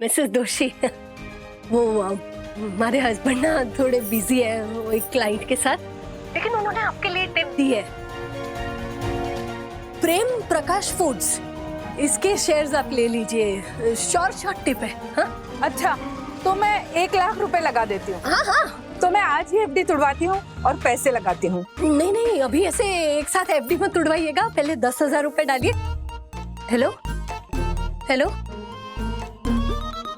Mrs दोषी वो हमारे हस्बैंड ना थोड़े बिजी है वो एक क्लाइंट के साथ, लेकिन उन्होंने आपके लिए टिप दी है। प्रेम प्रकाश फूड्स, इसके शेयर्स आप ले लीजिए, शॉर्ट टिप है। हाँ अच्छा, तो मैं 1 लाख रुपए लगा देती हूँ। हाँ हाँ, तो मैं आज ही एफडी तुड़वाती हूँ और पैसे लगाती हूँ। नहीं नहीं, अभी ऐसे एक साथ एफडी मत तुड़वाइएगा, पहले 10,000 रुपए डालिए। हेलो हेलो,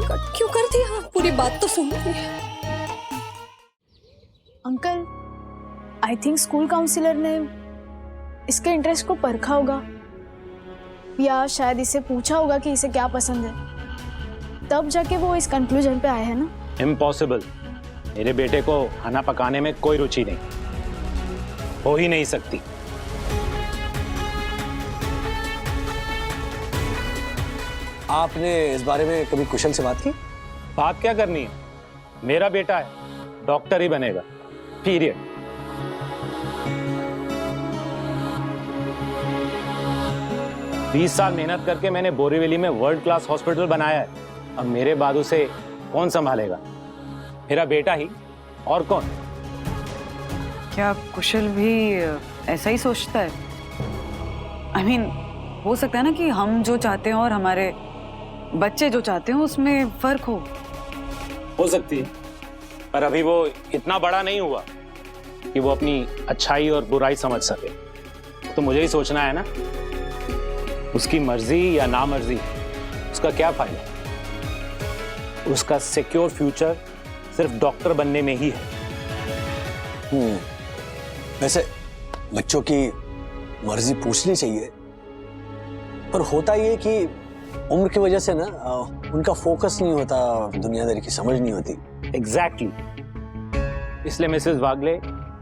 कट क्यों कर दिया? पूरी बात तो सुनिए। Uncle, I think school counsellor ने इसके इंटरेस्ट को परखा होगा, या शायद इसे पूछा होगा कि इसे क्या पसंद है, तब जाके वो इस कंक्लूजन पे आए हैं ना। इम्पॉसिबल, मेरे बेटे को खाना पकाने में कोई रुचि नहीं, हो ही नहीं सकती। आपने इस बारे में कभी कुशल से बात की? बात क्या करनी है, मेरा बेटा है, डॉक्टर ही बनेगा, पीरियड। बीस साल मेहनत करके मैंने बोरीवली में वर्ल्ड क्लास हॉस्पिटल बनाया है, अब मेरे बाद उसे कौन संभालेगा? मेरा बेटा ही, और कौन? क्या कुशल भी ऐसा ही सोचता है? I mean, हो सकता है ना कि हम जो चाहते हैं और हमारे बच्चे जो चाहते हैं उसमें फर्क हो सकती है, पर अभी वो इतना बड़ा नहीं हुआ कि वो अपनी अच्छाई और बुराई समझ सके। तो मुझे ही सोचना है ना, उसकी मर्जी या ना मर्जी, उसका क्या फायदा? उसका सिक्योर फ्यूचर सिर्फ डॉक्टर बनने में ही है। वैसे बच्चों की मर्जी पूछनी चाहिए, पर होता ये कि उम्र की वजह से ना उनका फोकस नहीं होता, दुनियादारी की समझ नहीं होती। एग्जैक्टली। इसलिए मिसेस वागले,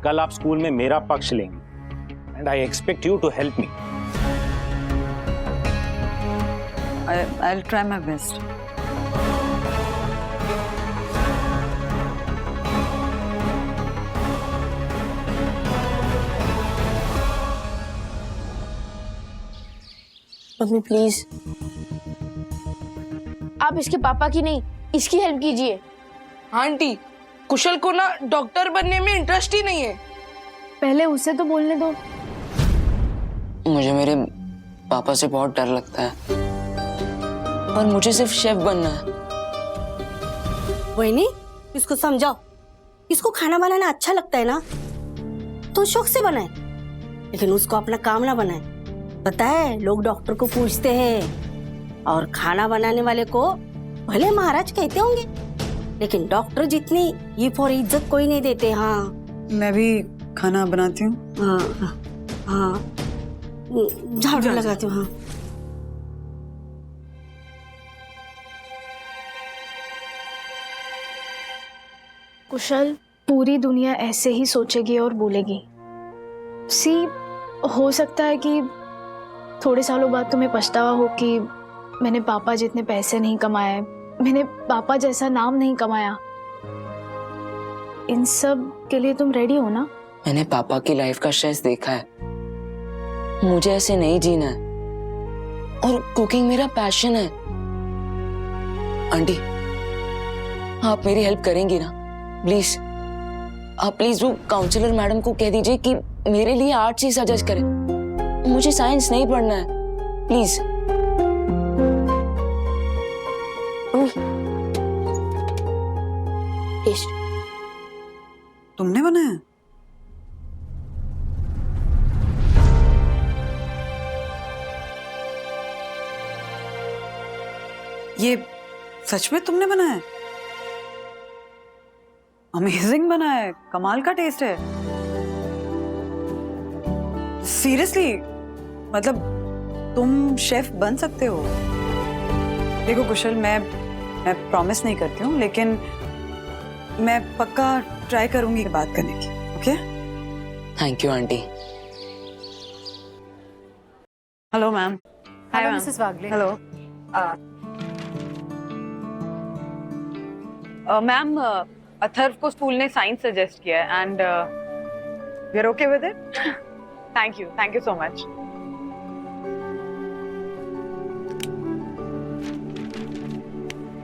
कल आप स्कूल में मेरा पक्ष लेंगे and I expect you to help me. I'll try my best. मम्मी प्लीज, आप इसके पापा की नहीं, इसकी हेल्प कीजिए। आंटी, कुशल को ना डॉक्टर बनने में इंटरेस्ट ही नहीं है। पहले उसे तो बोलने दो। मुझे मेरे पापा से बहुत डर लगता है और मुझे सिर्फ शेफ बनना है। वही नहीं, इसको समझाओ, इसको खाना बनाना अच्छा लगता है ना, तो शौक से बनाए, लेकिन उसको अपना काम ना बनाए। पता है, लोग डॉक्टर को पूछते हैं और खाना बनाने वाले को भले महाराज कहते होंगे, लेकिन डॉक्टर जितनी ये फॉर इज्जत कोई नहीं देते। हाँ, मैं भी खाना बनाती हूँ। हाँ हाँ, झाड़ू लगाती हूँ। हाँ, कुशल, पूरी दुनिया ऐसे ही सोचेगी और बोलेगी। सी, हो सकता है कि थोड़े सालों बाद तुम्हें पछतावा हो कि मैंने पापा जितने पैसे नहीं कमाए, मैंने पापा जैसा नाम नहीं कमाया। इन सब के लिए तुम रेडी हो ना? मैंने पापा की लाइफ का स्ट्रेस देखा है, मुझे ऐसे नहीं जीना है, और कुकिंग मेरा पैशन है। आंटी, आप मेरी हेल्प करेंगी ना? प्लीज, आप प्लीज वो काउंसलर मैडम को कह दीजिए कि मेरे लिए आर्ट्स ही सजेस्ट करें, मुझे साइंस नहीं पढ़ना है, प्लीज। तुमने बनाया? ये सच में तुमने बनाया? अमेजिंग बना है, कमाल का टेस्ट है। सीरियसली, मतलब तुम शेफ बन सकते हो। देखो कुशल, मैं प्रॉमिस नहीं करती हूँ, लेकिन मैं पक्का ट्राई करूंगी बात करने की। Okay? Thank you aunty. Hello ma'am. Hi Mrs Wagle. Hello ma'am, Atharva को स्कूल ने साइंस सजेस्ट किया है and we are okay with it. Thank you so much.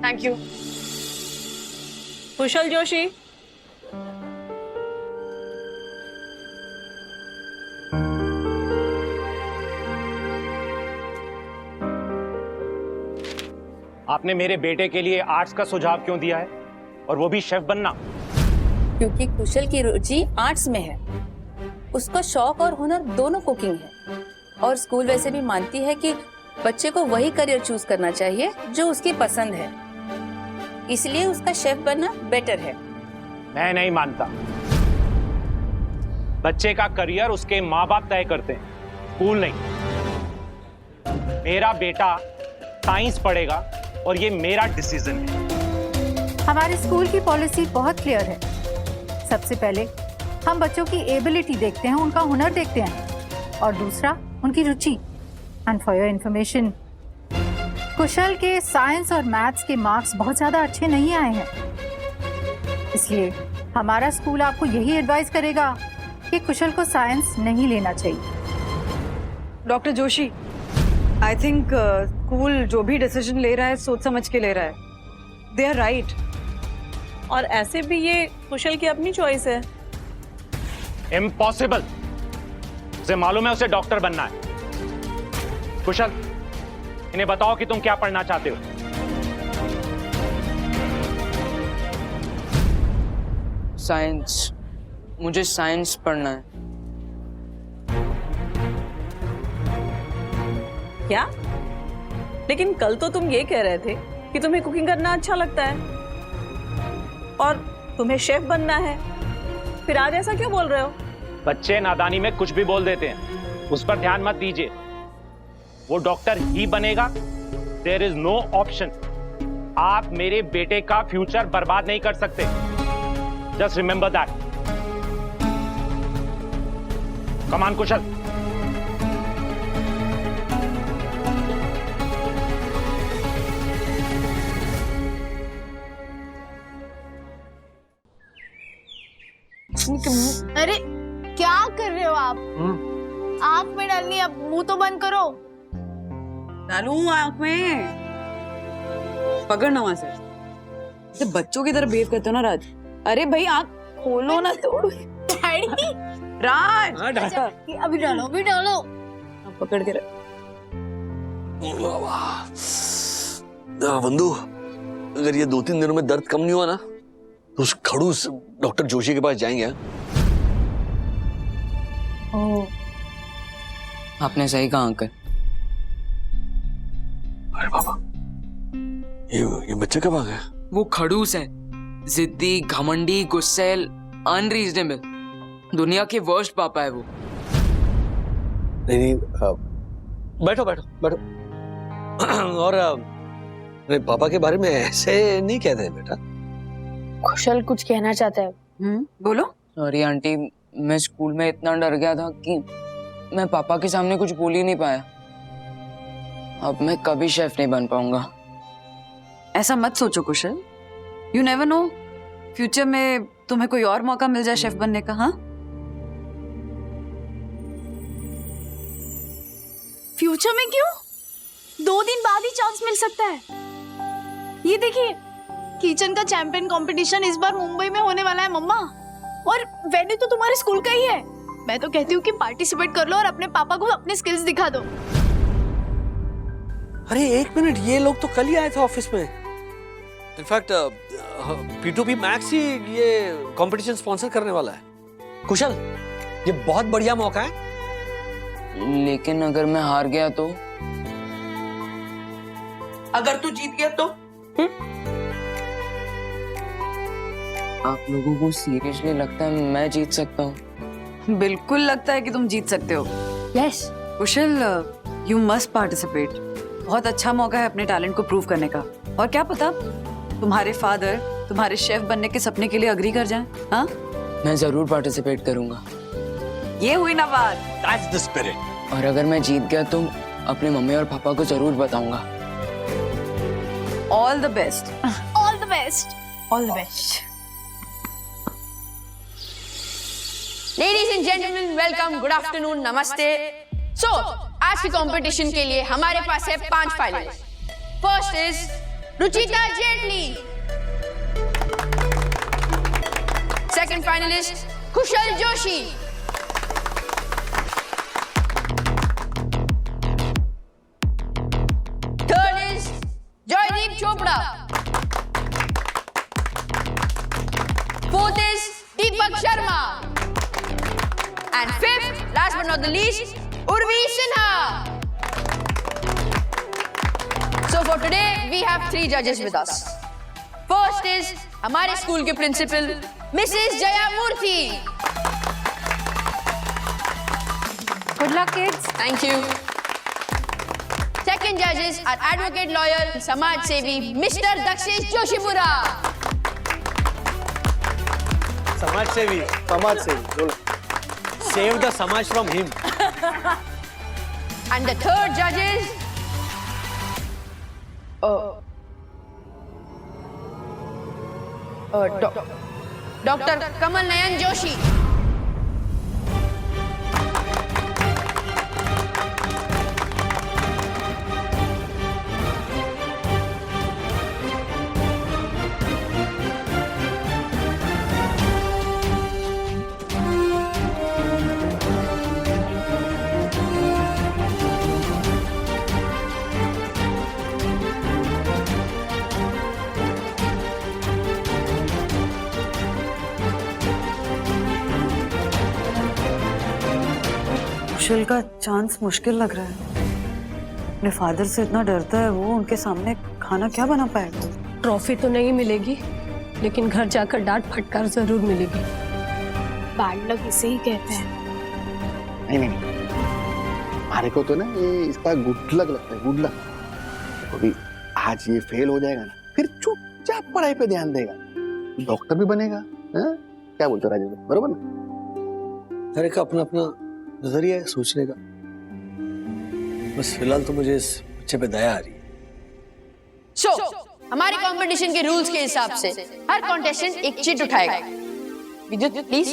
Thank you. Kushal Joshi, आपने मेरे बेटे के लिए आर्ट्स का सुझाव क्यों दिया है, और वो भी शेफ बनना? क्योंकि कुशल की रुचि आर्ट्स में है। उसका शौक और हुनर दोनों कुकिंग है, और स्कूल वैसे भी मानती है कि बच्चे को वही करियर चूज करना चाहिए जो उसकी पसंद है, इसलिए उसका शेफ बनना बेटर है। मैं नहीं मानता। बच्चे का करियर उसके माँ बाप तय करते हैं, स्कूल नहीं। मेरा बेटा साइंस पढ़ेगा और ये मेरा डिसीजन है। हमारे स्कूल की पॉलिसी बहुत क्लियर है। सबसे पहले हम बच्चों की एबिलिटी देखते हैं, उनका हुनर देखते हैं, और दूसरा उनकी रुचि। एंड फॉर योर इन्फॉर्मेशन, कुशल के साइंस और मैथ्स के मार्क्स बहुत ज़्यादा अच्छे नहीं आए हैं, इसलिए हमारा स्कूल आपको यही एडवाइस करेगा कि कुशल को साइंस नहीं लेना चाहिए। डॉक्टर जोशी, आई थिंक स्कूल जो भी डिसीजन ले रहा है सोच समझ के ले रहा है। They are right. और ऐसे भी ये कुशल की अपनी चॉइस है। इम्पॉसिबल। उसे मालूम है उसे डॉक्टर बनना है। कुशल, इन्हें बताओ कि तुम क्या पढ़ना चाहते हो। साइंस, मुझे साइंस पढ़ना है। क्या? लेकिन कल तो तुम ये कह रहे थे कि तुम्हें कुकिंग करना अच्छा लगता है और तुम्हें शेफ बनना है, फिर आज ऐसा क्यों बोल रहे हो? बच्चे नादानी में कुछ भी बोल देते हैं, उस पर ध्यान मत दीजिए। वो डॉक्टर ही बनेगा। There is no option. आप मेरे बेटे का फ्यूचर बर्बाद नहीं कर सकते। Just remember that. Come on Kushal. अरे क्या कर रहे हो आप? आंख में डालनी, अब मुंह तो बंद करो। डालू आंख में? पकड़ ना वहां से। जैसे बच्चों की तरह बिहेव करते हो ना राज। अरे भाई आंख खोलो ना। तोड़ डैडी, राज, अभी डालो, अभी डालो। पकड़ के रख। बंधु, अगर ये 2-3 दिनों में दर्द कम नहीं हुआ ना तो उस खड़ूस डॉक्टर जोशी के पास जाएंगे। आपने सही कहा अंकल। अरे बाबा, ये बच्चा कब आ गया? वो खड़ूस है, जिद्दी, घमंडी, गुस्सैल, अनरीजनेबल। दुनिया के वर्स्ट पापा है वो। नहीं, बैठो बैठो बैठो। और अरे पापा के बारे में ऐसे नहीं कहते बेटा। कुशल कुछ कहना चाहता है। बोलो। सॉरी आंटी, मैं स्कूल में इतना डर गया था कि मैं पापा के सामने कुछ बोल ही नहीं पाया। अब मैं कभी शेफ नहीं बन पाऊंगा। ऐसा मत सोचो कुशल। यू नेवर नो, फ्यूचर में तुम्हें कोई और मौका मिल जाए शेफ बनने का। हाँ, फ्यूचर में क्यों? 2 दिन बाद ही चांस मिल सकता है। ये देखिए, किचन का चैंपियन कंपटीशन इस बार मुंबई में होने वाला है मम्मा, और वेन्यू तो तुम्हारे स्कूल का ही है। मैं तो कहती हूँ कि पार्टिसिपेट कर लो और अपने पापा को अपने स्किल्स दिखा दो। अरे 1 मिनट, ये लोग तो कल ही आए थे ऑफिस में। इनफैक्ट P2P मैक्स ही ये कंपटीशन स्पॉन्सर करने वाला है। कुशल, ये बहुत बढ़िया मौका है। लेकिन अगर मैं हार गया तो? अगर तू जीत गया तो? आप लोगों को सीरियसली लगता है मैं जीत सकता हूँ? बिल्कुल लगता है कि तुम जीत सकते हो। Yes Kusal, you must participate. बहुत अच्छा मौका है अपने टैलेंट को प्रूव करने का। और क्या पता तुम्हारे फादर तुम्हारे शेफ बनने के सपने के लिए अग्री कर जाएं। हाँ, मैं जरूर पार्टिसिपेट करूंगा। ये हुई ना बात। That's the spirit. और अगर मैं जीत गया तो अपने मम्मी और पापा को जरूर बताऊंगा। All the best. All the best, all the best. Ladies and gentleman, welcome, good afternoon, नमस्ते। सो आज की कंपटीशन के लिए हमारे पास है 5 finalist. First is Ruchita Jaitley. Second finalist Kushal Joshi. Third is Jaydeep Chopra. Fourth is Deepak Sharma. And fifth, last but not the least, Urvi Sinha. So for today we have 3 judges with us. First is हमारे school के principal Mrs Jaya Murthy. Good luck, kids. Thank you. Second judges are advocate lawyer समाज सेवी mister Dakshesh Joshipura. समाज सेवी बोलो, save the samaj from him. And the third judge is doctor Kamal Nayan Joshi. Kushal का chance मुश्किल लग रहा है। अपने फादर से इतना डरता है वो, उनके सामने खाना क्या बना पाएगा? ट्रॉफी तो नहीं मिलेगी, लेकिन घर जाकर डांट फटकार जरूर मिलेगी। बैड लक इसे ही कहते हैं। नहीं हमारे को तो ना ये इसका गुड लक लगता है, गुड लक। अभी आज ये फेल हो जाएगा ना, फिर चुपचाप पढ़ाई पे ध्यान देगा, डॉक्टर भी बनेगा। हाँ? क्या बोलते हो राजेंद्र, बरोबर ना? हर एक अपना अपना नजरिया है सोचने का। बस फिलहाल तो मुझे इस बच्चे पे दया आ रही है। So, हमारे कंपटीशन के रूल्स के हिसाब से हर कॉन्टेस्टेंट एक चिट उठाएगा। विद्युत प्लीज।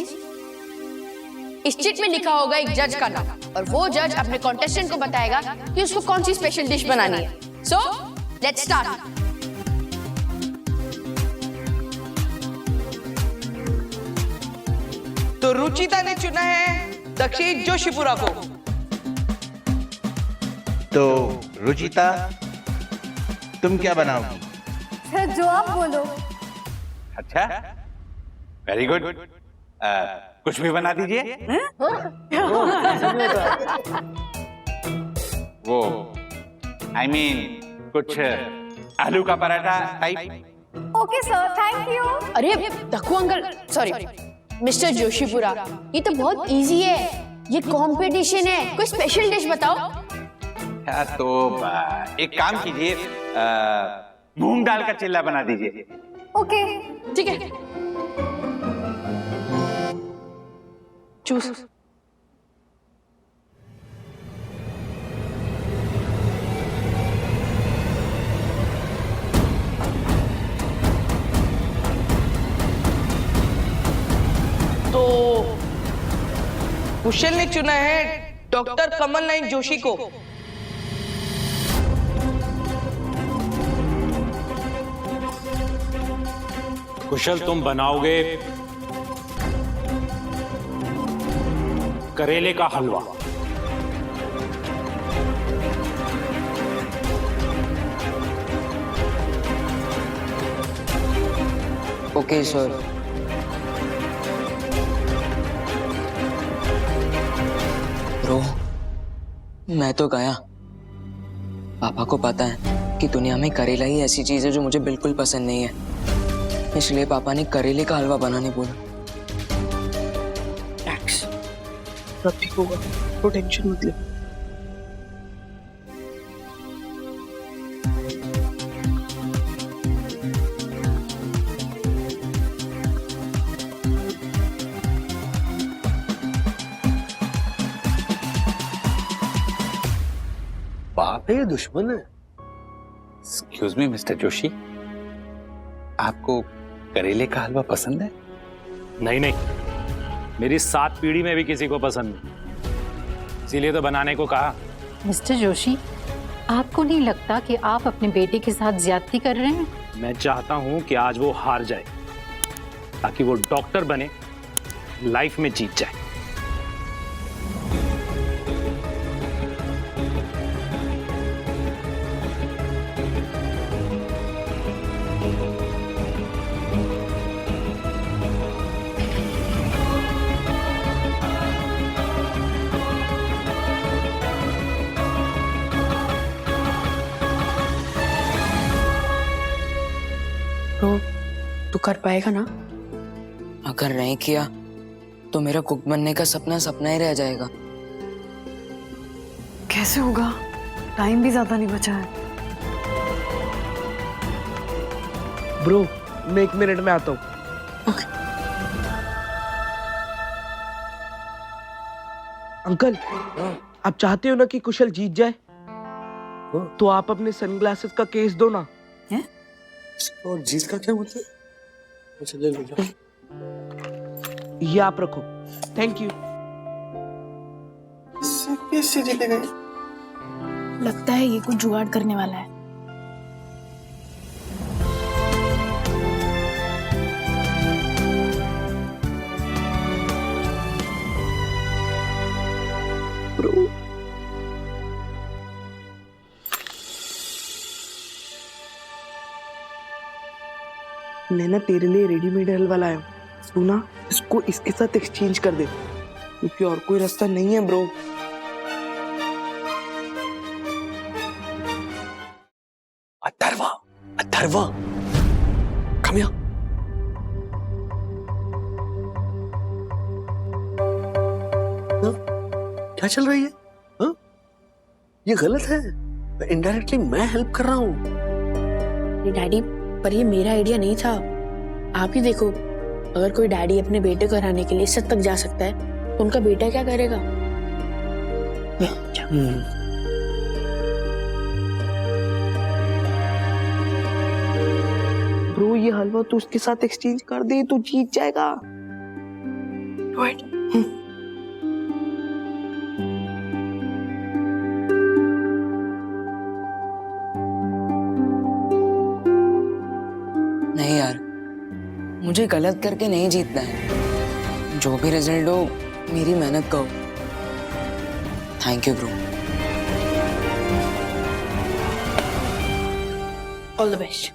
इस चिट में लिखा होगा एक जज का नाम, और वो जज अपने कॉन्टेस्टेंट को बताएगा कि उसको कौन सी स्पेशल डिश बनानी है। So let's start. तो रुचिता ने चुना है दक्षेश जोशीपुरा को। तो रुचिता तुम क्या बनाओगी? सर, जो आप बोलो। अच्छा, वेरी गुड। कुछ भी बना दीजिए। वो आई मीन कुछ आलू का पराठा type. Okay sir, thank you. अरे Dakku uncle, sorry Mr Joshipura, ये तो बहुत इजी है, ये कंपटीशन है, कोई स्पेशल डिश बताओ। तो एक काम कीजिए, मूंग दाल का चिल्ला बना दीजिए। ओके, ठीक है। चूस। तो कुशल ने चुना है डॉक्टर कमल नयन जोशी को। कुशल, तुम बनाओगे करेले का हलवा। Okay sir. ब्रो, मैं तो गया। पापा को पता है कि दुनिया में करेला ही ऐसी चीज है जो मुझे बिल्कुल पसंद नहीं है, इसलिए पापा ने करेले का हलवा बनाने बोला। सब ठीक होगा, तो टेंशन मत ले। बाप है या दुश्मन है? एक्सक्यूज मी मिस्टर जोशी, आपको करेले का हलवा पसंद है? नहीं नहीं, मेरी 7 पीढ़ी में भी किसी को पसंद नहीं, इसीलिए तो बनाने को कहा। मिस्टर जोशी, आपको नहीं लगता कि आप अपने बेटे के साथ ज्यादती कर रहे हैं? मैं चाहता हूं कि आज वो हार जाए ताकि वो डॉक्टर बने, लाइफ में जीत जाए। तू कर पाएगा ना? अगर नहीं किया तो मेरा कुक बनने का सपना सपना ही रह जाएगा। कैसे होगा? टाइम भी ज्यादा नहीं बचा है। ब्रो, मैं 1 मिनट में आता हूँ। अंकल, आप चाहते हो ना कि कुशल जीत जाए? तो आप अपने सनग्लासेस का केस दो ना। और जीत का क्या मतलब? अच्छा ले लो। ये आप रखो। Thank you. कैसे जीतेगा? लगता है ये कुछ जुगाड़ करने वाला है। मैं ना तेरे लिए रेडीमेड हलवा लाया हूँ। तू ना इसको इसके साथ एक्सचेंज कर दे, क्योंकि और कोई रास्ता नहीं है bro. Atharva, Atharva, come here. क्या चल रही है? हाँ? ये गलत है। इनडायरेक्टली मैं हेल्प कर रहा हूँ। डैडी, पर ये मेरा आइडिया नहीं था। आप ही देखो, अगर कोई डैडी अपने बेटे को हराने के लिए इस हद तक जा सकता है तो उनका बेटा क्या करेगा? ब्रो, ये हलवा तू उसके साथ एक्सचेंज कर दे, तू जीत जाएगा। राइट? नहीं यार, मुझे गलत करके नहीं जीतना है। जो भी रिजल्ट हो, मेरी मेहनत का हो। Thank you bro. All the best.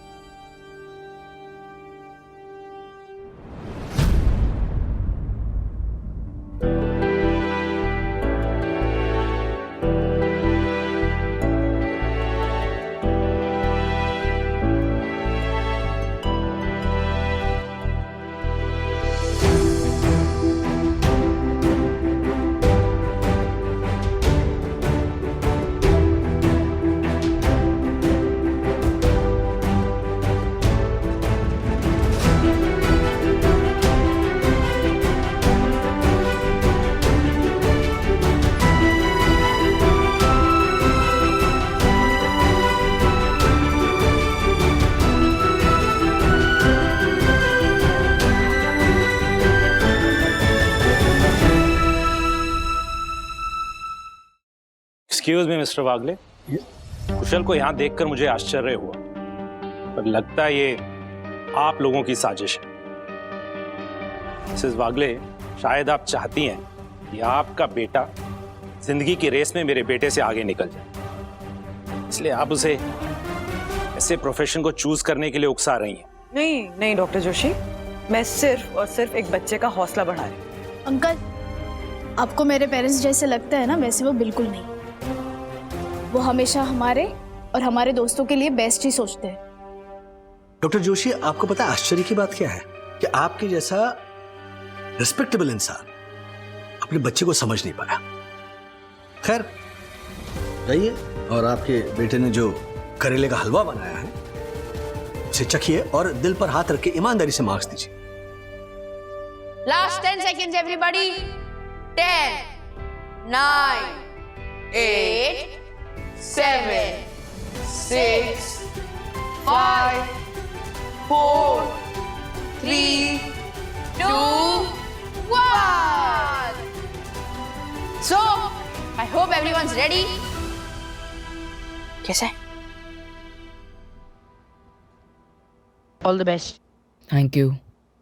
Excuse me Mr Wagle, Kushal को यहाँ देखकर मुझे आश्चर्य हुआ, पर लगता है ये आप लोगों की साजिश है। मिसेस वागले, शायद आप चाहती हैं कि आपका बेटा जिंदगी की रेस में मेरे बेटे से आगे निकल जाए, इसलिए आप उसे ऐसे प्रोफेशन को चूज करने के लिए उकसा रही हैं। नहीं नहीं डॉक्टर जोशी, मैं सिर्फ और सिर्फ एक बच्चे का हौसला बढ़ा रही हूँ। अंकल, आपको मेरे पेरेंट्स जैसे लगता है ना, वैसे वो बिल्कुल नहीं। वो हमेशा हमारे और हमारे दोस्तों के लिए बेस्ट ही सोचते हैं। डॉक्टर जोशी, आपको पता है आश्चर्य की बात क्या है? कि आपके जैसा रिस्पेक्टेबल इंसान अपने बच्चे को समझ नहीं पाया। खैर, जाइए और आपके बेटे ने जो करेले का हलवा बनाया है उसे चखिए और दिल पर हाथ रख के ईमानदारी से मार्क्स दीजिए। Last 10 seconds everybody. 10, 9, 8, 7, 6, 5, 4, 3, 2, 1. So, I hope everyone's ready. कैसा है? All the best. Thank you.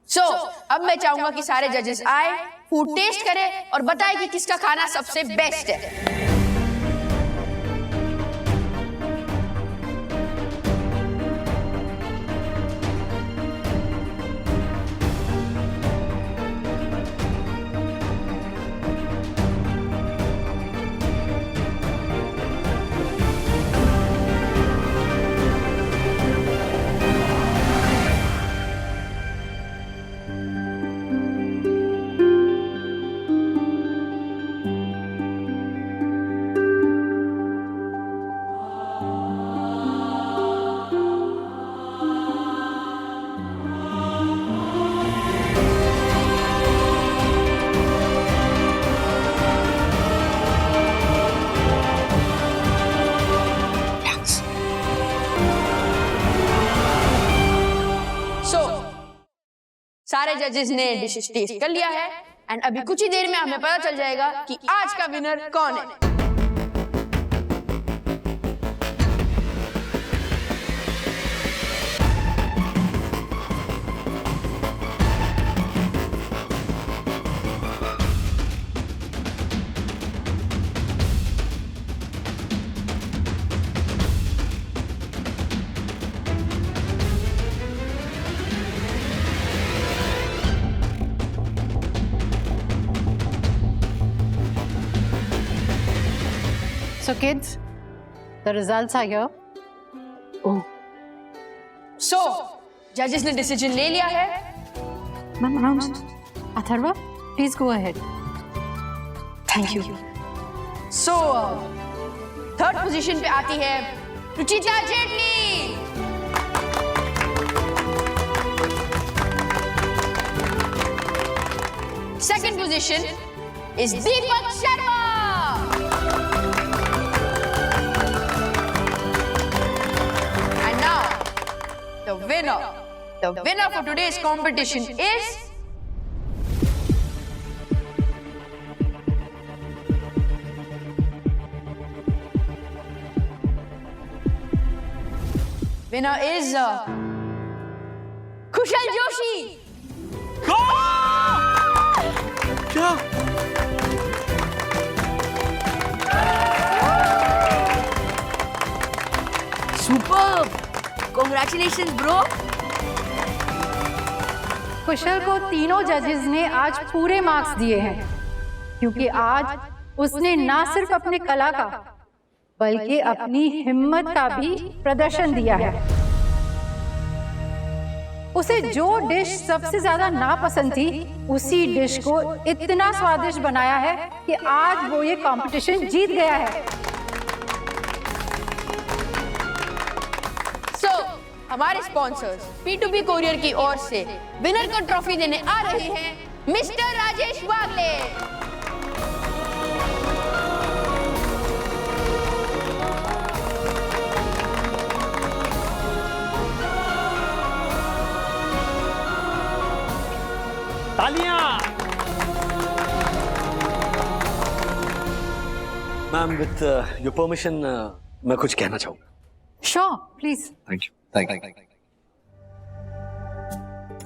So अब मैं चाहूंगा कि सारे जजेस आए, फूड टेस्ट करें और बताएं कि किसका खाना सबसे बेस्ट है। सारे जजेस ने डिशेस टेस्ट कर लिया है एंड अभी कुछ ही देर में हमें पता चल जाएगा कि आज का विनर कौन है। So kids, the results are here. So, जजेस ने डिसीजन ले लिया है। Ma'am, announced. Atharva, please go ahead. Thank you. So third position पे आती है Ruchita Jaitley. Second position is Deepak Sharma. And now the winner for today's competition is कुशल जोशी। क्या? Super, congratulations bro. कुशल को तीनों जजेस ने आज पूरे मार्क्स दिए हैं क्योंकि आज उसने ना सिर्फ अपने कला का बल्कि अपनी हिम्मत का भी प्रदर्शन दिया है। उसे जो डिश सबसे ज्यादा नापसंद थी उसी डिश को इतना स्वादिष्ट बनाया है कि आज वो ये कंपटीशन जीत गया है। हमारे स्पॉन्सर्स P2P कोरियर की ओर से विनर को ट्रॉफी देने आ रहे हैं मिस्टर राजेश वागले। तालियां। मैम, विथ योर परमिशन मैं कुछ कहना चाहूंगा। Sure, please. Thank you.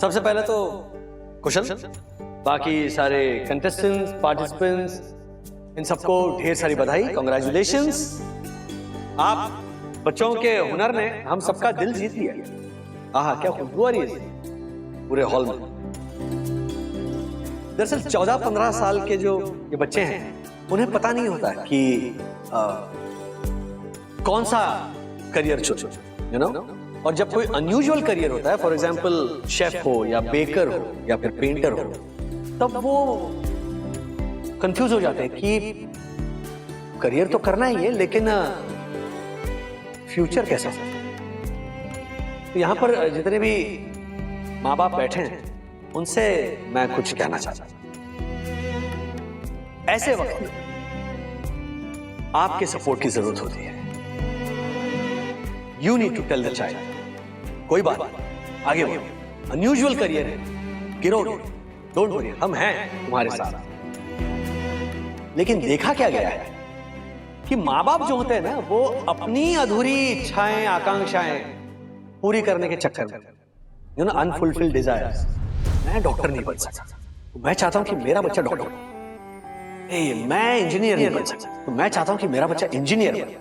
सबसे पहले तो कुशल, बाकी सारे कंटेस्टेंट्स, पार्टिसिपेंट्स, इन सबको ढेर सारी बधाई, कांग्रेचुलेशंस। आप बच्चों के हुनर ने हम सबका दिल जीत लिया। आहा, क्या खुशबू आ रही है पूरे हॉल में। दरअसल 14-15 साल के जो ये बच्चे हैं उन्हें पता नहीं होता कि कौन सा करियर चुनो, यू नो। और जब कोई अनयूजुअल करियर होता है, फॉर एग्जाम्पल शेफ हो या बेकर हो या फिर पेंटर हो, तब वो कंफ्यूज हो जाते हैं कि करियर तो करना ही है लेकिन फ्यूचर कैसा हो। तो यहां पर जितने भी माँ बाप बैठे हैं उनसे मैं कुछ कहना चाहता हूं। ऐसे वक्त में आपके सपोर्ट की जरूरत होती है। You need to tell the child, कोई बात नहीं, आगे बढ़ो, अनयूजुअल करियर है, गिरोगे, डोंट वरी, हम हैं तुम्हारे साथ। लेकिन देखा क्या गया है कि माँ बाप जो होते हैं ना वो अपनी अधूरी इच्छाएं आकांक्षाएं पूरी करने के चक्कर में, यू नो, अनफुलफिल्ड डिजायर्स, मैं डॉक्टर नहीं बन सकता तो मैं चाहता हूं कि मेरा बच्चा डॉक्टर, मैं इंजीनियर नहीं बन सकता तो मैं चाहता हूं कि मेरा बच्चा इंजीनियर बने।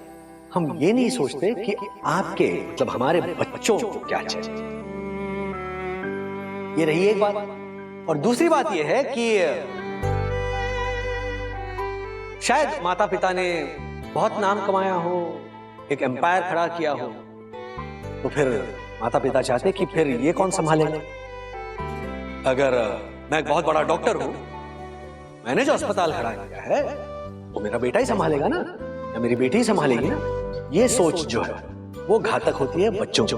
हम ये नहीं सोचते कि आपके मतलब हमारे बच्चों को क्या चाहिए। ये रही एक बात। और दूसरी बात ये है कि शायद माता पिता ने बहुत नाम कमाया हो, एक एम्पायर खड़ा किया हो, तो फिर माता पिता चाहते कि फिर ये कौन संभालेगा। अगर मैं एक बहुत बड़ा डॉक्टर हूं, मैंने जो अस्पताल खड़ा किया है वो मेरा बेटा ही संभालेगा ना, या मेरी बेटी ही संभालेगी ना। ये सोच जो है वो घातक होती है बच्चों को।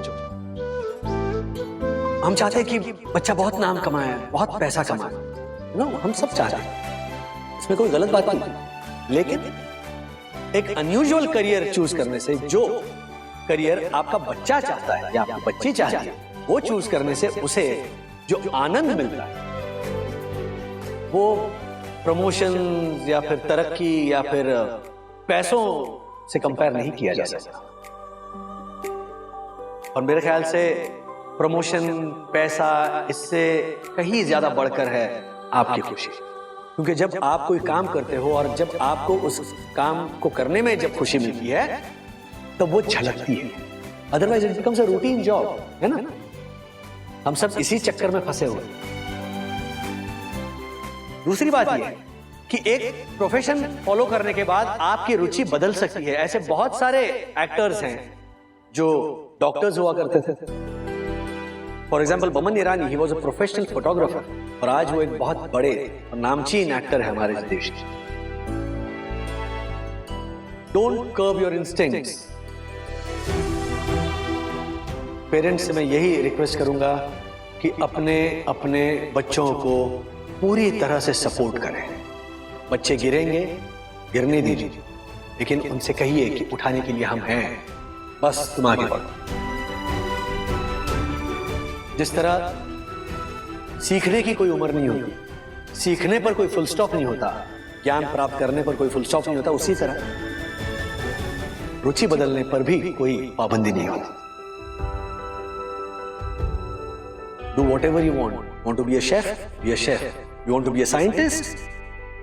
हम चाहते हैं कि बच्चा बहुत नाम कमाए, बहुत पैसा कमाए, नो, हम सब चाहते हैं, इसमें कोई गलत बात नहीं। लेकिन एक अनयूजुअल करियर चूज करने से, जो करियर आपका बच्चा चाहता है या आपकी बच्ची चाहती है, वो चूज करने से उसे जो आनंद मिलता है वो प्रमोशन या फिर तरक्की या फिर पैसों से कंपेयर नहीं किया जा सकता। और मेरे ख्याल से प्रमोशन, पैसा, इससे कहीं ज्यादा बढ़कर है आपकी खुशी। क्योंकि जब आप कोई काम करते हो और जब आपको उस काम को करने में जब खुशी मिलती है तो वो झलकती है, otherwise it becomes a routine job, है ना। हम सब इसी चक्कर में फंसे हुए। दूसरी बात ये है कि एक प्रोफेशन फॉलो करने के बाद आपकी रुचि बदल सकती है। ऐसे बहुत सारे एक्टर्स हैं जो डॉक्टर्स हुआ करते थे। For example Boman Irani, he was a professional photographer, और आज वो एक बहुत बड़े और नामचीन एक्टर है हमारे देश के। Don't curb your instincts. Parents से मैं यही रिक्वेस्ट करूंगा कि अपने अपने बच्चों को पूरी तरह से सपोर्ट करें। बच्चे गिरेंगे, गिरने दीजिए, लेकिन उनसे कहिए कि उठाने के लिए हम हैं, बस तुम आगे बढ़ो। जिस तरह सीखने की कोई उम्र नहीं होती, सीखने पर कोई फुल स्टॉप नहीं होता, ज्ञान प्राप्त करने पर कोई फुल स्टॉप नहीं होता, उसी तरह रुचि बदलने पर भी कोई पाबंदी नहीं होती। Do whatever you want. Want to be a chef? Be a chef. You want to be a scientist?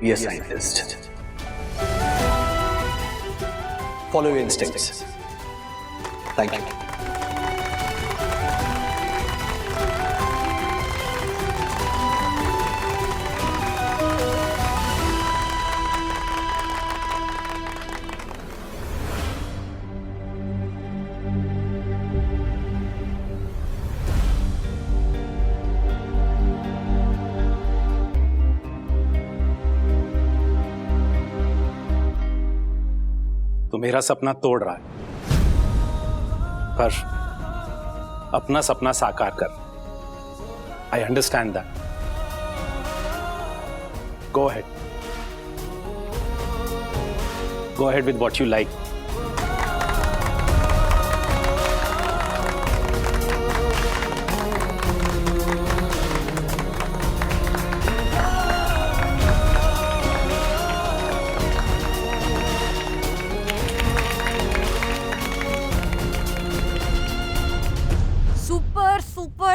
Be a scientist. Follow your instincts. Thank you. तो मेरा सपना तोड़ रहा है, पर अपना सपना साकार कर। I understand that. Go ahead, go ahead with what you like.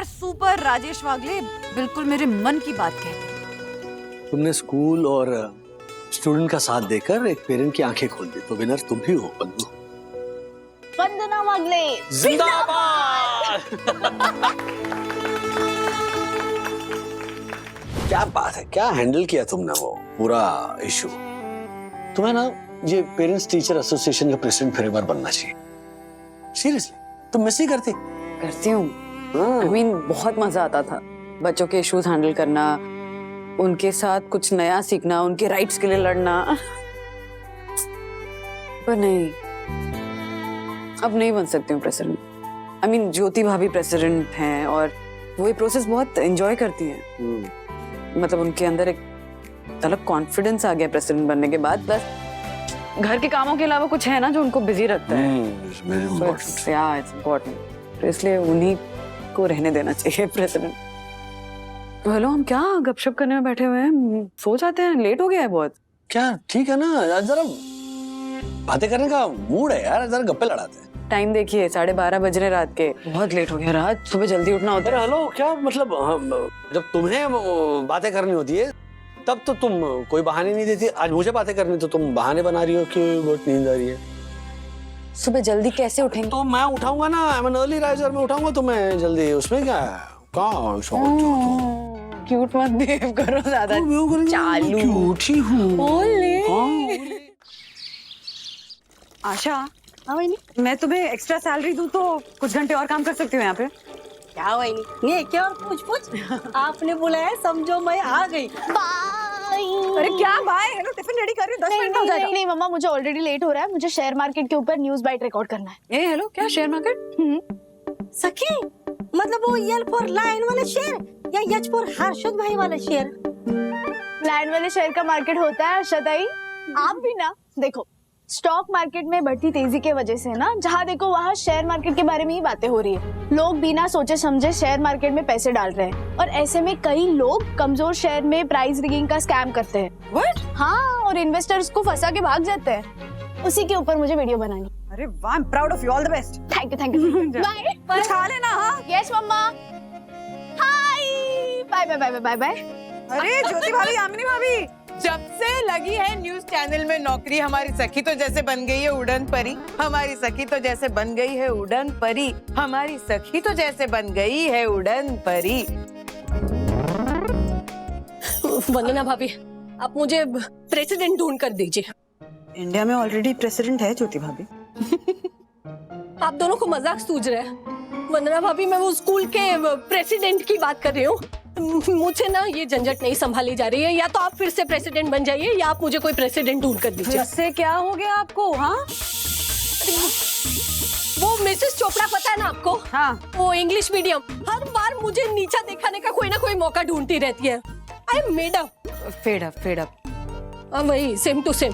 Super Rajesh Wagle, बिल्कुल मेरे मन की बात कहते। तुमने स्कूल और स्टूडेंट का साथ देकर एक पेरेंट की आंखें खोल दी, तो विनर तुम भी हो बंधु। वंदना वागले जिंदाबाद। क्या बात है, क्या हैंडल किया तुमने वो पूरा इशू। तुम्हें ना ये पेरेंट्स टीचर एसोसिएशन का प्रेसिडेंट फिर एक बार बनना चाहिए। सीरियसली, तुम मिस ही करती हूँ। I mean, बहुत मजा आता था बच्चों के इश्यूज हैंडल करना, उनके साथ कुछ नया सीखना, उनके राइट्स के लिए लड़ना। पर नहीं, अब नहीं बन सकती हूँ प्रेसिडेंट। I mean, ज्योति भाभी प्रेसिडेंट हैं और वो ये प्रोसेस बहुत एंजॉय करती हैं। मतलब उनके अंदर एक अलग कॉन्फिडेंस आ गया प्रेसिडेंट बनने के बाद। बस घर के कामों के अलावा कुछ है ना जो उनको बिजी रखता है। इट्स इम्पोर्टेंट, इसलिए उन्हीं को रहने देना चाहिए प्रेसिडेंट। तो हेलो, हम क्या गपशप करने में बैठे हुए हैं? सो जाते हैं, लेट हो गया है बहुत। क्या ठीक है ना, जरा बातें करने का मूड है यार, जरा गप्पे लड़ाते हैं। टाइम देखिए 12:30 बज रहे रात के, बहुत लेट हो गया। रात सुबह जल्दी उठना होता अरे है। हेलो, क्या मतलब जब तुम्हें बातें करनी होती है तब तो तुम कोई बहाने नहीं देती। आज मुझे बातें करनी तो तुम बहाने बना रही हो कि बहुत नींद आ रही है। सुबह जल्दी कैसे उठेंगे? तो मैं उठाऊंगा ना, I am an early riser, मैं उठाऊंगा तुम्हें जल्दी, उसमें क्या है? क्यूट मत बिहेव करो ज्यादा। चालू क्यूट ही हूँ। आशा, मैं तुम्हें एक्स्ट्रा सैलरी दूं तो कुछ घंटे और काम कर सकती हूँ यहाँ पे। क्या वही ये क्या और पूछ आपने बुलाया, समझो मैं आ गई। अरे क्या बाय, हेलो टिफिन रेडी कर रही हूँ, 10 मिनट में हो जाएगा। नहीं मम्मा, मुझे ऑलरेडी लेट हो रहा है। मुझे शेयर मार्केट के ऊपर न्यूज़ बाइट रिकॉर्ड करना है। ए हेलो, क्या शेयर मार्केट? सखी, मतलब वो यल फॉर लायन वाला शेयर या यच फॉर हर्षद भाई वाला शेयर? लैंड वाले शेयर का मार्केट होता है अर्षदाई। आप भी ना देखो, स्टॉक मार्केट में बढ़ती तेजी के वजह से ना, जहाँ देखो वहाँ शेयर मार्केट के बारे में ही बातें हो रही है। लोग बिना सोचे समझे शेयर मार्केट में पैसे डाल रहे हैं और ऐसे में कई लोग कमजोर शेयर में प्राइस रिगिंग का स्कैम करते हैं। What? हाँ, और इन्वेस्टर्स को फंसा के भाग जाते हैं। उसी के ऊपर मुझे वीडियो बनानी। अरे वाह, I am proud of you, all the best. Thank you. Bye. कुछ खा लेना। हाँ yes mamma. Hi, bye bye bye bye bye. अरे ज्योति भाभी, यामिनी भाभी, जब से लगी है न्यूज चैनल में नौकरी, हमारी सखी तो जैसे बन गई है उड़न परी। हमारी सखी तो जैसे बन गई है उड़न परी। हमारी सखी तो जैसे बन गई है उड़न परी। वंदना भाभी, आप मुझे प्रेसिडेंट ढूंढ कर दीजिए। इंडिया में ऑलरेडी प्रेसिडेंट है ज्योति भाभी। आप दोनों को मजाक सूझ रहा है। वंदना भाभी, मैं वो स्कूल के प्रेसिडेंट की बात कर रही हूँ। मुझे ना ये झंझट नहीं संभाली जा रही है। या तो आप फिर से प्रेसिडेंट बन जाइए या आप मुझे कोई प्रेसिडेंट ढूंढ कर दीजिए। इससे क्या हो गया आपको? हाँ, वो मिसेस चोपड़ा पता है ना आपको? हाँ, वो इंग्लिश मीडियम हर बार मुझे नीचा दिखाने का कोई ना कोई मौका ढूंढती रहती है। I am made up. Fed up. वही सेम टू सेम।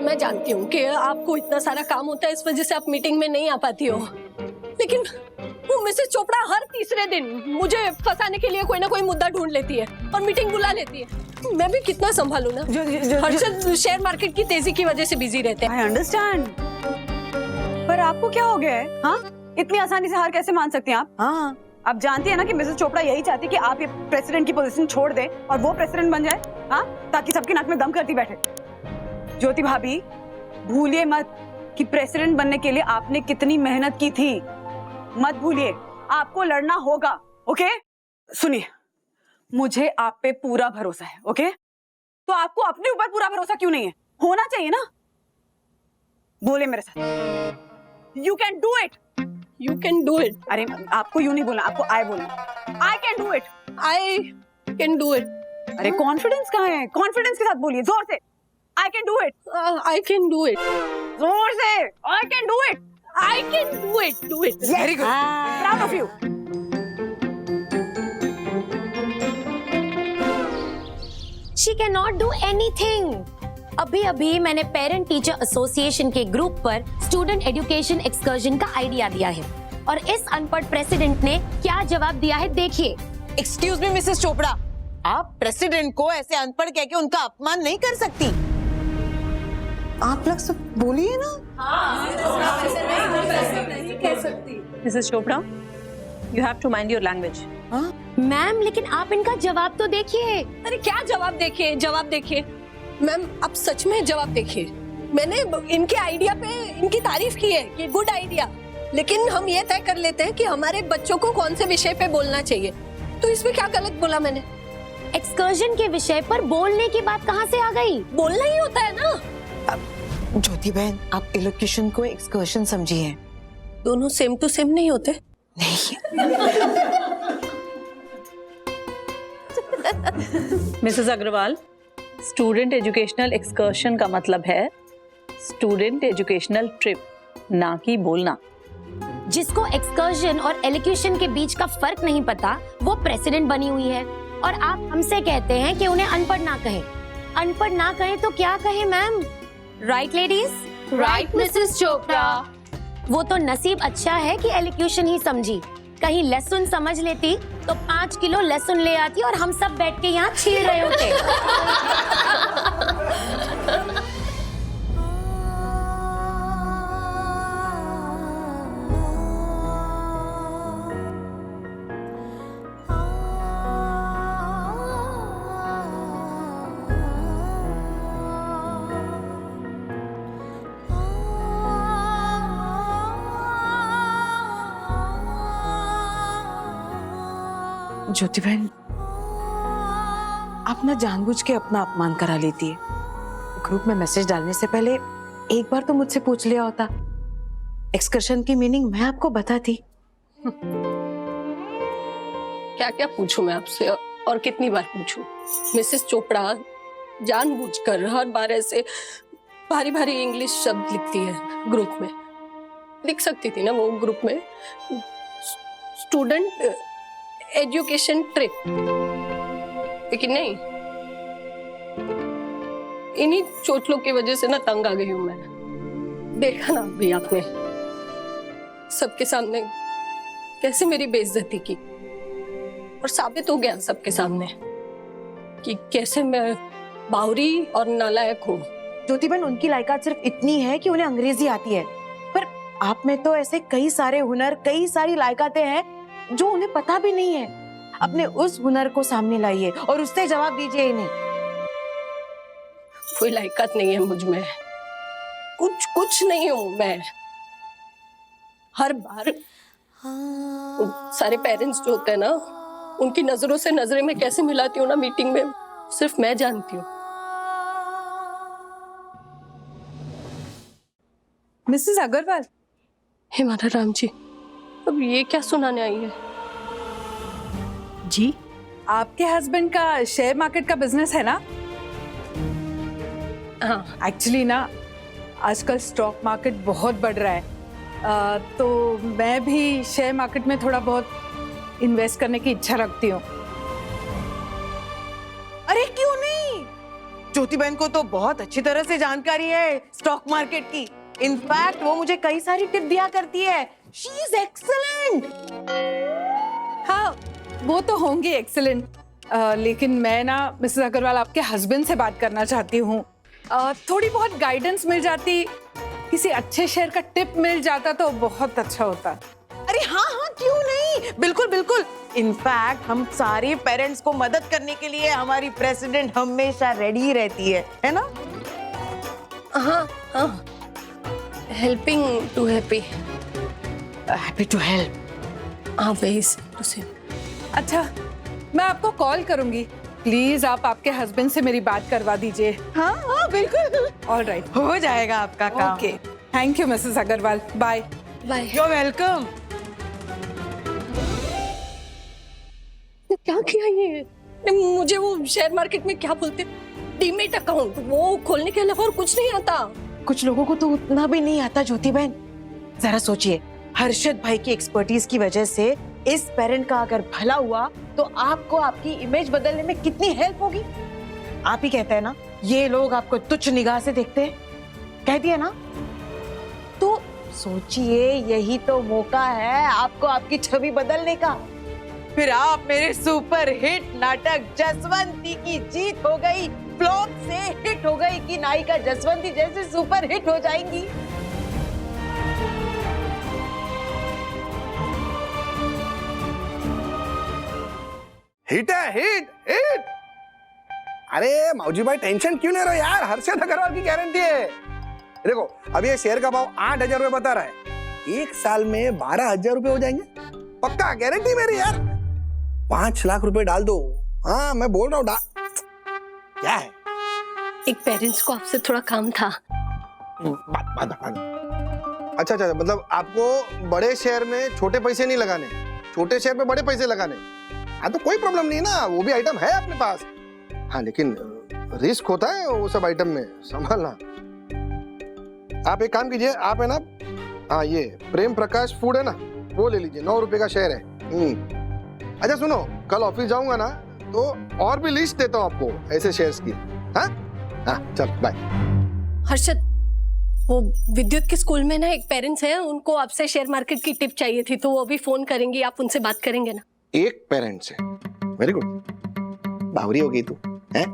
मैं जानती हूँ कि आपको इतना सारा काम होता है, इस वजह से आप मीटिंग में नहीं आ पाती हो, लेकिन वो मिसेस चोपड़ा हर तीसरे दिन मुझे फंसाने के लिए कोई ना कोई मुद्दा ढूंढ लेती है और मीटिंग बुला लेती है। मैं भी कितना संभालूं ना। हर्षद शेयर मार्केट की तेजी की वजह से बिजी रहते हैं। आई अंडरस्टैंड, पर आपको क्या हो गया है? हाँ, इतनी आसानी से हार कैसे मान सकती हैं आप? हाँ, आप जानती है ना कि मिसेस चोपड़ा यही चाहती है कि आप ये प्रेसिडेंट की पोजीशन छोड़ दें और वो प्रेसिडेंट बन जाए। हाँ, ताकि सबकी नाक में दम करती बैठे। ज्योति भाभी, भूलिए मत कि प्रेसिडेंट बनने के लिए आपने कितनी मेहनत की थी। मत भूलिए, आपको लड़ना होगा। ओके, सुनिए, मुझे आप पे पूरा भरोसा है। ओके, तो आपको अपने ऊपर पूरा भरोसा क्यों नहीं है? होना चाहिए ना। बोले मेरे साथ, you can do it. You can do it. अरे आपको यू नहीं बोलना, आपको आई बोलना। I can do it. I can do it. अरे कॉन्फिडेंस कहाँ है? कॉन्फिडेंस के साथ बोलिए, जोर से। I can do it. I can do it. जोर से। I can do it. I can do it. Do it. Very good, Proud of you. She cannot do anything. अभी अभी मैंने पेरेंट टीचर एसोसिएशन के ग्रुप पर student education excursion का idea दिया है और इस अनपढ़ प्रेसिडेंट ने क्या जवाब दिया है देखिए। एक्सक्यूज मी मिसेस चोपड़ा, आप प्रेसिडेंट को ऐसे अनपढ़ कह के उनका अपमान नहीं कर सकती। आप लोग सब बोलिए ना। Mrs Chopra, you have to mind your language. Ma'am, लेकिन आप इनका जवाब तो देखिए। अरे क्या जवाब देखिए? जवाब देखिए मैम, आप सच में जवाब देखिए। मैंने इनके आइडिया पे इनकी तारीफ की है कि गुड आइडिया, लेकिन हम ये तय कर लेते हैं कि हमारे बच्चों को कौन से विषय पे बोलना चाहिए। तो इसमें क्या गलत बोला मैंने? एक्सकर्जन के विषय पर बोलने की बात कहाँ से आ गई? बोलना ही होता है ना। ज्योति बहन, आप एलोकेशन को एक्सकर्शन समझिए। दोनों सेम टू सेम नहीं होते। नहीं। Mrs Agarwal, student educational excursion का मतलब है स्टूडेंट एजुकेशनल ट्रिप, ना कि बोलना। जिसको एक्सकर्जन और एलोक्यूशन के बीच का फर्क नहीं पता, वो प्रेसिडेंट बनी हुई है और आप हमसे कहते हैं कि उन्हें अनपढ़ ना कहें। अनपढ़ ना कहें तो क्या कहें ma'am? Right ladies? Right Mrs Chopra. वो तो नसीब अच्छा है कि एलोक्यूशन ही समझी। कहीं लहसुन समझ लेती तो 5 किलो लहसुन ले आती और हम सब बैठ के यहाँ छील रहे होते। ज्योति बहन, आप ना जानबूझ के अपना अपमान करा लेती है। ग्रुप में मैसेज डालने से पहले एक बार तो मुझसे पूछ लिया होता। एक्सकर्शन की मीनिंग मैं आपको बताती। क्या क्या पूछूं मैं आपसे और कितनी बार पूछूं? मिसेस चोपड़ा जानबूझकर हर बार ऐसे भारी भारी इंग्लिश शब्द लिखती है ग्रुप में। लिख सकती थी ना वो ग्रुप में स्टूडेंट एजुकेशन ट्रिप, लेकिन नहीं। इन्हीं चोचलों की वजह से ना तंग आ गई हूं मैं। देखा ना अभी आपने सबके सामने कैसे मेरी बेइज्जती की, और साबित हो गया सबके सामने कि कैसे मैं बावरी और नालायक हूँ। ज्योति बहन, उनकी लायकात सिर्फ इतनी है कि उन्हें अंग्रेजी आती है, पर आप में तो ऐसे कई सारे हुनर, कई सारी लायकातें हैं जो उन्हें पता भी नहीं है। अपने उस हुनर को सामने लाइए और उससे जवाब दीजिए इन्हें। कोई लायकात नहीं है मुझ में, कुछ नहीं हूं मैं। हर बार सारे पेरेंट्स जो होते हैं ना, उनकी नजरों से नजरें में कैसे मिलाती हूँ ना मीटिंग में, सिर्फ मैं जानती हूँ। मिसेस अग्रवाल। हे माता राम जी, अब ये क्या सुनाने आई है? जी, आपके हस्बैंड का शेयर मार्केट का बिजनेस है ना? हाँ। एक्चुअली ना आजकल स्टॉक मार्केट बहुत बढ़ रहा है, तो मैं भी शेयर मार्केट में थोड़ा बहुत इन्वेस्ट करने की इच्छा रखती हूँ। अरे क्यों नहीं, ज्योति बहन को तो बहुत अच्छी तरह से जानकारी है स्टॉक मार्केट की। इनफैक्ट वो मुझे कई सारी टिप दिया करती है। She is excellent. हाँ, वो तो होंगी एक्सीलेंट, लेकिन मैं ना मिसेस अग्रवाल आपके हस्बैंड से बात करना चाहती हूँ। थोड़ी बहुत गाइडेंस मिल जाती, किसी अच्छे शेयर का टिप मिल जाता तो बहुत अच्छा होता। अरे हाँ हाँ, क्यों नहीं, बिल्कुल बिल्कुल। इनफैक्ट हम सारे पेरेंट्स को मदद करने के लिए हमारी प्रेसिडेंट हमेशा रेडी रहती है ना? हाँ हाँ, helping to happy, happy to help. हाँ वही टू से। अच्छा, मैं आपको कॉल करूंगी, प्लीज आप आपके हस्बैंड से मेरी बात करवा दीजिए। हाँ हाँ बिल्कुल। ऑल राइट, हो जाएगा आपका काम। Okay, thank you Mrs Agarwal, bye bye. You are welcome. क्या किया ये? मुझे वो शेयर मार्केट में क्या बोलते, डीमेट अकाउंट, वो खोलने के अलावा और कुछ नहीं आता। कुछ लोगों को तो उतना भी नहीं आता ज्योति बहन। जरा सोचिए, हर्षद भाई की एक्सपर्टीज की वजह से इस पेरेंट का अगर भला हुआ तो आपको आपकी इमेज बदलने में कितनी हेल्प होगी। आप ही कहते हैं ना, ये लोग आपको तुच्छ निगाह से देखते हैं, कह दिया ना। तो सोचिए, यही तो मौका है आपको आपकी छवि बदलने का। फिर आप मेरे सुपर हिट नाटक जसवंती की जीत हो गई, फ्लॉप से हिट हो गई कि नायिका जसवंती जैसे सुपर हिट हो जाएंगी। हिट है, हिट हिट। अरे मौजी भाई, टेंशन क्यों ले रहे हो यार, हर्षद अग्रवाल की गारंटी है। देखो, अभी ये शेयर का भाव 8,000 रुपए बता रहा है, 1 साल में 12,000 रुपए हो जाएंगे, पक्का, गारंटी मेरी यार। 5 लाख रुपए डाल दो। हाँ मैं बोल रहा हूँ, क्या है? एक पेरेंट्स को आपसे थोड़ा काम था। अच्छा, मतलब आपको बड़े शेयर में छोटे पैसे नहीं लगाने, छोटे शेयर में बड़े पैसे लगाने। हाँ तो कोई प्रॉब्लम नहीं ना, वो भी आइटम है अपने पास। हाँ लेकिन रिस्क होता है वो सब आइटम में, संभालना। आप एक काम कीजिए, आप है ना, हाँ ये प्रेम प्रकाश फूड है ना, वो ले लीजिए, 9 रुपए का शेयर है। अच्छा सुनो, कल ऑफिस जाऊंगा ना तो और भी लिस्ट देता हूँ आपको ऐसे शेयर्स की। हाँ हाँ, चल बाय। हर्षद, वो विद्युत के स्कूल में ना एक पेरेंट्स है, उनको आपसे शेयर मार्केट की टिप चाहिए थी, तो वो अभी फोन करेंगी, आप उनसे बात करेंगे ना? एक पेरेंट्स है, वेरी गुड। बावरी हो गई तू, हैं?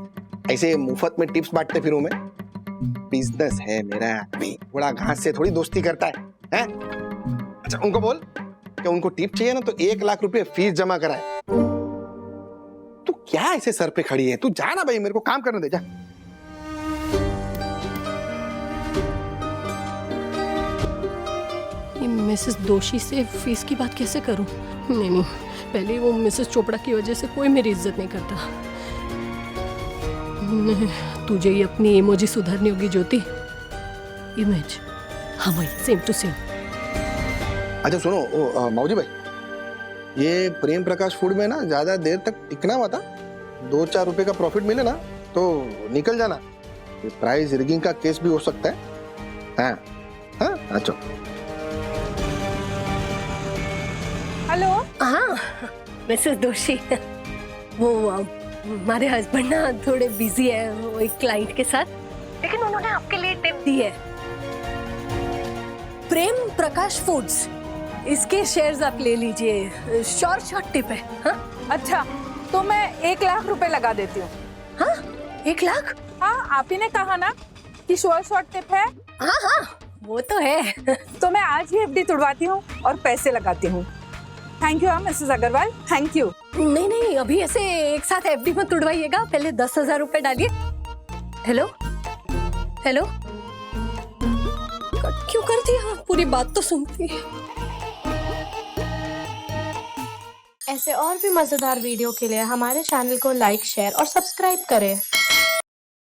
ऐसे मुफ्त में टिप्स बांटते फिरूं मैं? बिजनेस है मेरा, बड़ा घास से थोड़ी दोस्ती करता है? अच्छा उनको बोल कि उनको टिप चाहिए ना तो 1 लाख रुपए फीस जमा कराए। तू क्या ऐसे सर पे खड़ी है, तू जा ना भाई, मेरे को काम करने दे, जा। ये मिसेस दोषी से फीस की बात कैसे करूं? नहीं, पहले ही वो मिसेस चोपड़ा की वजह से कोई मेरी इज्जत नहीं करता। तुझे ये अपनी इमोजी सुधारनी होगी ज्योति। इमेज हाँ वही सेम टू सेम। अच्छा सुनो माऊजी भाई, ये प्रेम प्रकाश फूड में ना ज्यादा देर तक टिकना मत। 2-4 रुपए का प्रॉफिट मिले ना तो निकल जाना। प्राइस रिगिंग का केस भी हो सकता है। हाँ हाँ अच्छा। हेलो। हाँ मिसेस दोषी, वो हमारे हस्बैंड ना थोड़े बिजी है वो एक क्लाइंट के साथ, लेकिन उन्होंने आपके लिए टिप दी है। प्रेम प्रकाश फूड्स, इसके शेयर्स आप ले लीजिए, शॉर्ट टिप है। हाँ अच्छा तो मैं 1 लाख रुपए लगा देती हूँ। हाँ 1 लाख? हाँ आप ही ने कहा ना कि शॉर्ट टिप है। हाँ हाँ वो तो है। तो मैं आज ही एफडी तुड़वाती हूँ और पैसे लगाती हूँ। Thank you Mrs Agarwal, thank you. नहीं नहीं अभी ऐसे एक साथ एफडी मत तुड़वाइएगा, पहले 10,000 रुपए डालिए। हेलो हेलो, कट क्यों कर दिया? पूरी बात तो सुनती। ऐसे और भी मजेदार वीडियो के लिए हमारे चैनल को लाइक, शेयर और सब्सक्राइब करें।